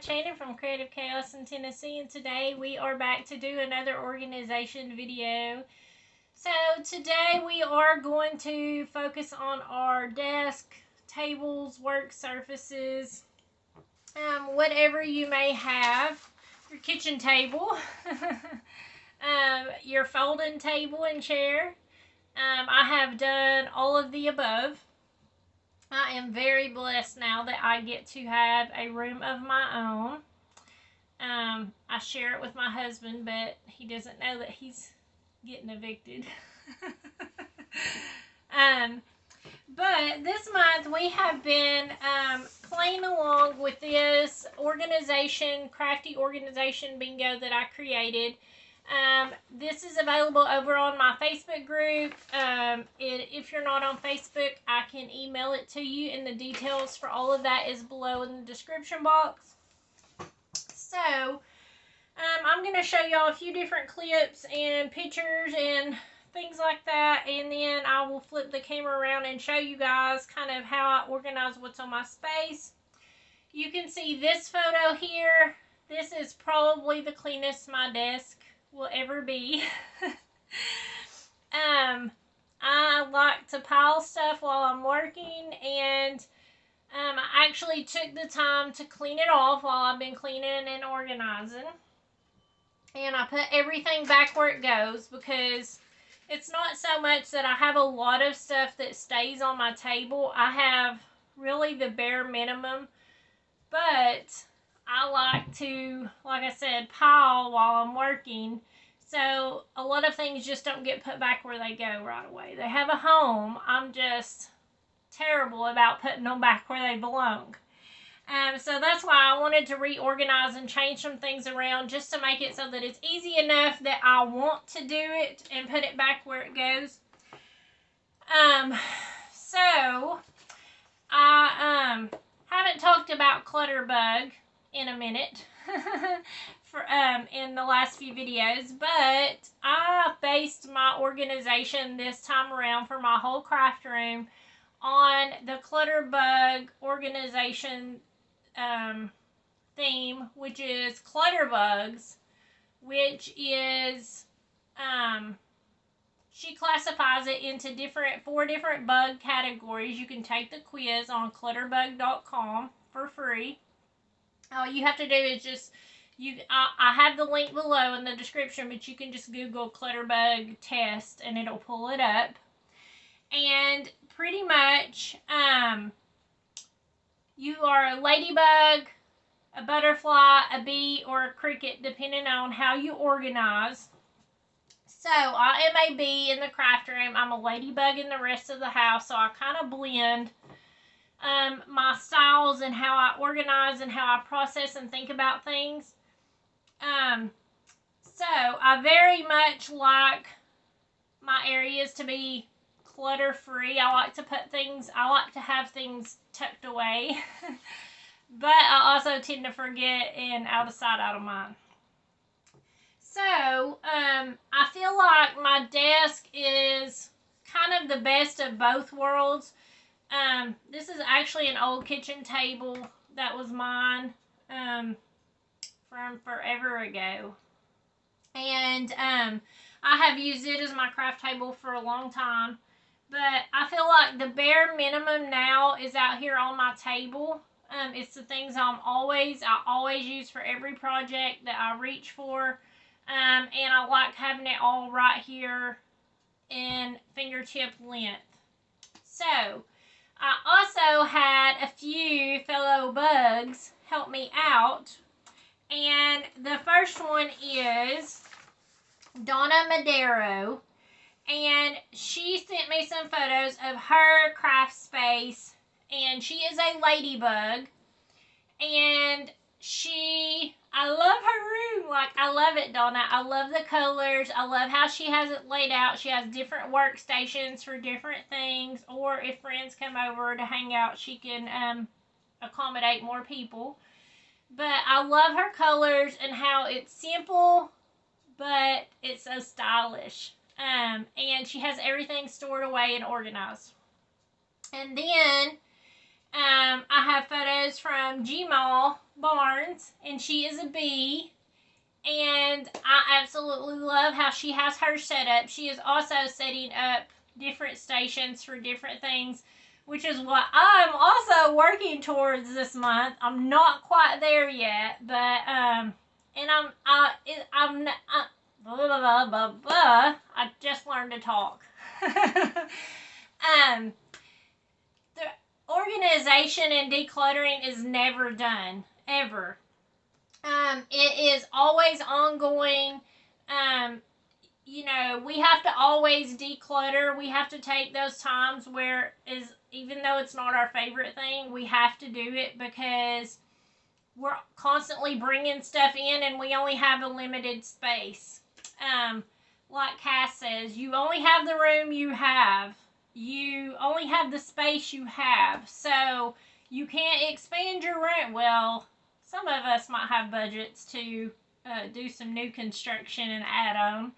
Shannon from Creative Chaos in Tennessee, and today we are back to do another organization video. So today we are going to focus on our desk, tables, work surfaces, whatever you may have, your kitchen table, your folding table and chair. I have done all of the above. I am very blessed now that I get to have a room of my own. I share it with my husband, but he doesn't know that he's getting evicted. But this month we have been playing along with this organization, crafty organization bingo that I created. This is available over on my Facebook group. If you're not on Facebook, I can email it to you, and the details for all of that is below in the description box. So, I'm going to show y'all a few different clips and pictures and things like that, and then I will flip the camera around and show you guys kind of how I organize what's on my space. You can see this photo here. This is probably the cleanest my desk will ever be. I like to pile stuff while I'm working, and I actually took the time to clean it off while I've been cleaning and organizing. And I put everything back where it goes, because it's not so much that I have a lot of stuff that stays on my table. I have really the bare minimum, but I like to, like I said, pile while I'm working. So a lot of things just don't get put back where they go right away. They have a home. I'm just terrible about putting them back where they belong. So that's why I wanted to reorganize and change some things around, just to make it so that it's easy enough that I want to do it and put it back where it goes. So I haven't talked about Clutterbug in a minute in the last few videos, but I based my organization this time around for my whole craft room on the Clutterbug organization theme, which is Clutterbugs, which is she classifies it into four different bug categories. You can take the quiz on clutterbug.com for free. All you have to do is just, I have the link below in the description, but you can just Google Clutterbug test and it'll pull it up. And pretty much, you are a ladybug, a butterfly, a bee, or a cricket, depending on how you organize. So, I am a bee in the craft room. I'm a ladybug in the rest of the house, so I kind of blend my styles and how I organize and how I process and think about things. So, I very much like my areas to be clutter-free. I like to have things tucked away. But I also tend to forget, and out of sight, out of mind. So, I feel like my desk is kind of the best of both worlds. This is actually an old kitchen table that was mine from forever ago. And I have used it as my craft table for a long time. But I feel like the bare minimum now is out here on my table. It's the things I always use for every project that I reach for. And I like having it all right here in fingertip length. So, I also had a few fellow bugs help me out. And the first one is Donna Madero. And she sent me some photos of her craft space. And she is a ladybug. And I love her room. Like, I love it, Donna. I love the colors. I love how she has it laid out. She has different workstations for different things. Or if friends come over to hang out, she can accommodate more people. But I love her colors and how it's simple, but it's so stylish. And she has everything stored away and organized. And then I have photos from Gmail Barnes, and she is a bee. And I absolutely love how she has her set up. She is also setting up different stations for different things, which is what I'm also working towards this month. I'm not quite there yet, but and blah, blah, blah, blah, blah. I just learned to talk. um, the organization and decluttering is never done, ever. It is always ongoing. Um, we have to always declutter. We have to take those times where is even though it's not our favorite thing, we have to do it because we're constantly bringing stuff in and we only have a limited space. Like Cass says, you only have the room you have. You only have the space you have. So you can't expand your room. Well, some of us might have budgets to do some new construction and add on.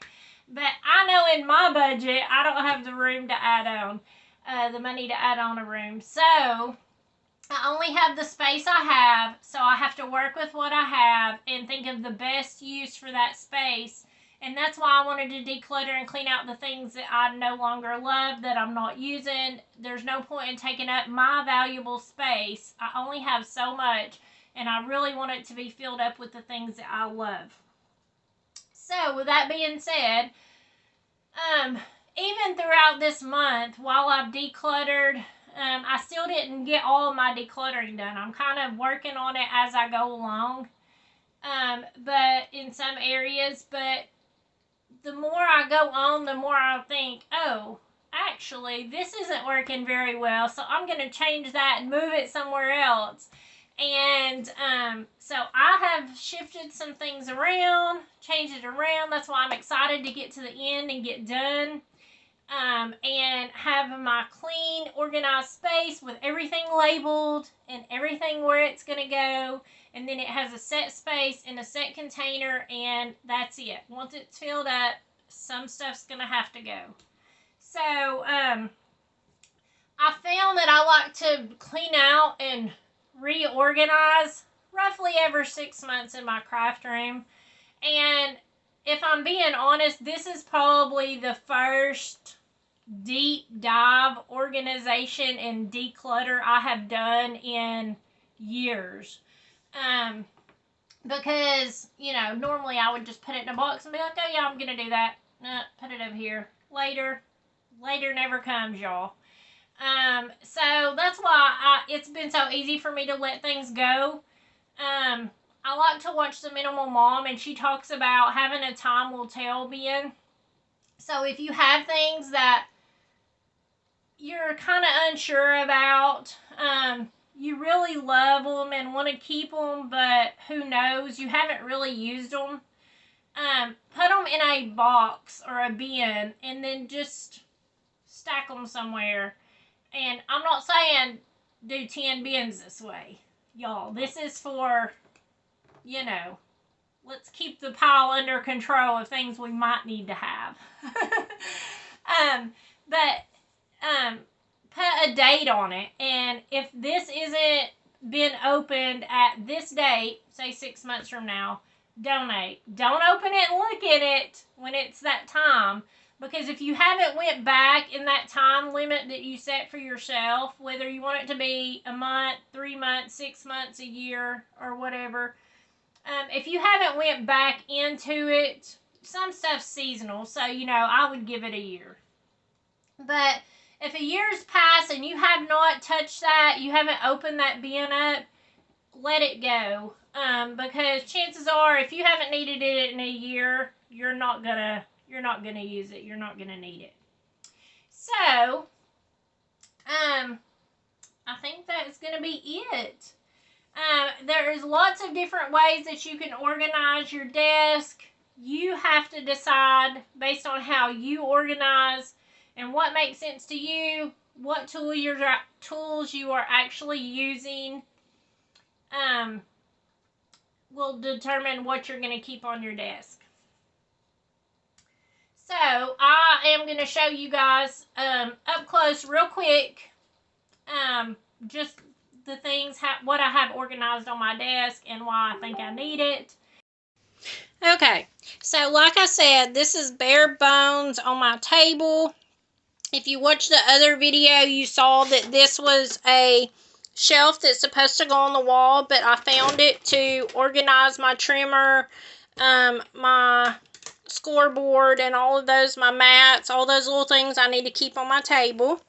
But I know in my budget, I don't have the room to add on, the money to add on a room. So I only have the space I have, so I have to work with what I have and think of the best use for that space. And that's why I wanted to declutter and clean out the things that I no longer love, that I'm not using. There's no point in taking up my valuable space. I only have so much, and I really want it to be filled up with the things that I love. So, with that being said, even throughout this month, while I've decluttered, I still didn't get all of my decluttering done. I'm kind of working on it as I go along, but in some areas. But the more I go on, the more I think, oh, actually, this isn't working very well, so I'm going to change that and move it somewhere else. And so I have shifted some things around, changed it around. That's why I'm excited to get to the end and get done. And have my clean, organized space with everything labeled and everything where it's going to go. And then it has a set space and a set container, and that's it. Once it's filled up, some stuff's going to have to go. So, I found that I like to clean out and reorganize roughly every 6 months in my craft room. And if I'm being honest, this is probably the first deep dive organization and declutter I have done in years. Because, normally I would just put it in a box and be like, oh yeah, I'm going to do that. Put it over here. Later never comes, y'all. So that's why it's been so easy for me to let things go. I like to watch The Minimal Mom, and she talks about having a time will tell bin. So if you have things that you're kind of unsure about, you really love them and want to keep them, but who knows, you haven't really used them, put them in a box or a bin and then just stack them somewhere. And I'm not saying do 10 bins this way, y'all. This is for, let's keep the pile under control of things we might need to have. Put a date on it, and if this isn't been opened at this date, say 6 months from now, donate. Don't open it and look at it when it's that time, because if you haven't went back in that time limit that you set for yourself, whether you want it to be a month, 3 months, 6 months, a year, or whatever, if you haven't went back into it, some stuff's seasonal, so, I would give it a year. But if a year's passed and you have not touched that, you haven't opened that bin up, let it go. Because chances are, if you haven't needed it in a year, you're not gonna use it. You're not gonna need it. So, I think that's gonna be it. There is lots of different ways that you can organize your desk. You have to decide based on how you organize and what makes sense to you, what tools you are actually using, will determine what you're going to keep on your desk. So, I am going to show you guys up close real quick, just the things, what I have organized on my desk and why I think I need it. Okay, so like I said, this is bare bones on my table. If you watched the other video, you saw that this was a shelf that's supposed to go on the wall, but I found it to organize my trimmer, my scoreboard, and all of those, my mats, all those little things I need to keep on my table.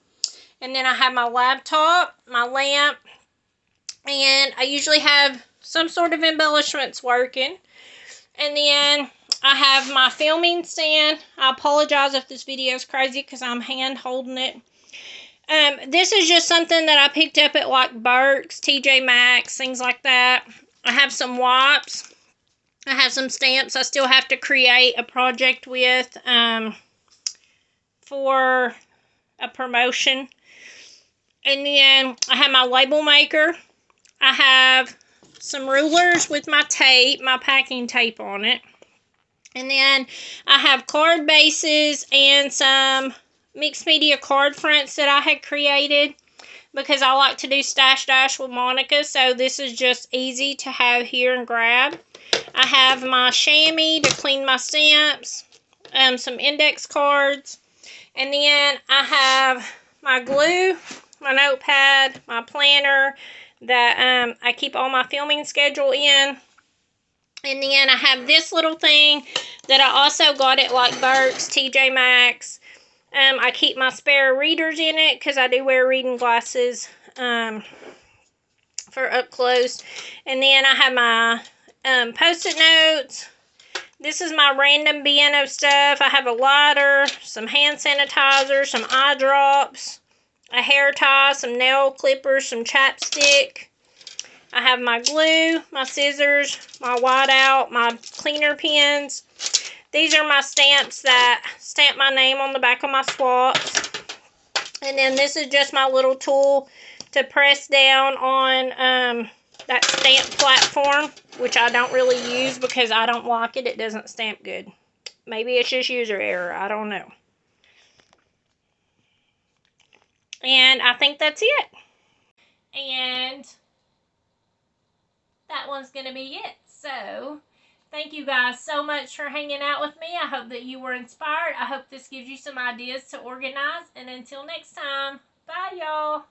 And then I have my laptop, my lamp, and I usually have some sort of embellishments working. And then I have my filming stand. I apologize if this video is crazy because I'm hand holding it. This is just something that I picked up at like Burke's, TJ Maxx, things like that. I have some wipes. I have some stamps I still have to create a project with for a promotion. And then I have my label maker. I have some rulers with my tape, my packing tape on it. And then I have card bases and some mixed media card fronts that I had created because I like to do Stash Dash with Monica. So this is just easy to have here and grab. I have my chamois to clean my stamps, some index cards. And then I have my glue, my notepad, my planner that I keep all my filming schedule in. And then I have this little thing that I also got at like Burke's, TJ Maxx. I keep my spare readers in it because I do wear reading glasses for up close. And then I have my Post-it notes. This is my random bin of stuff. I have a lighter, some hand sanitizer, some eye drops, a hair tie, some nail clippers, some chapstick. I have my glue, my scissors, my whiteout, my cleaner pens. These are my stamps that stamp my name on the back of my swaps. And then this is just my little tool to press down on that stamp platform, which I don't really use because I don't like it. It doesn't stamp good. Maybe it's just user error. I don't know. And I think that's it. And that one's going to be it. So, thank you guys so much for hanging out with me. I hope that you were inspired. I hope this gives you some ideas to organize. And until next time, bye y'all.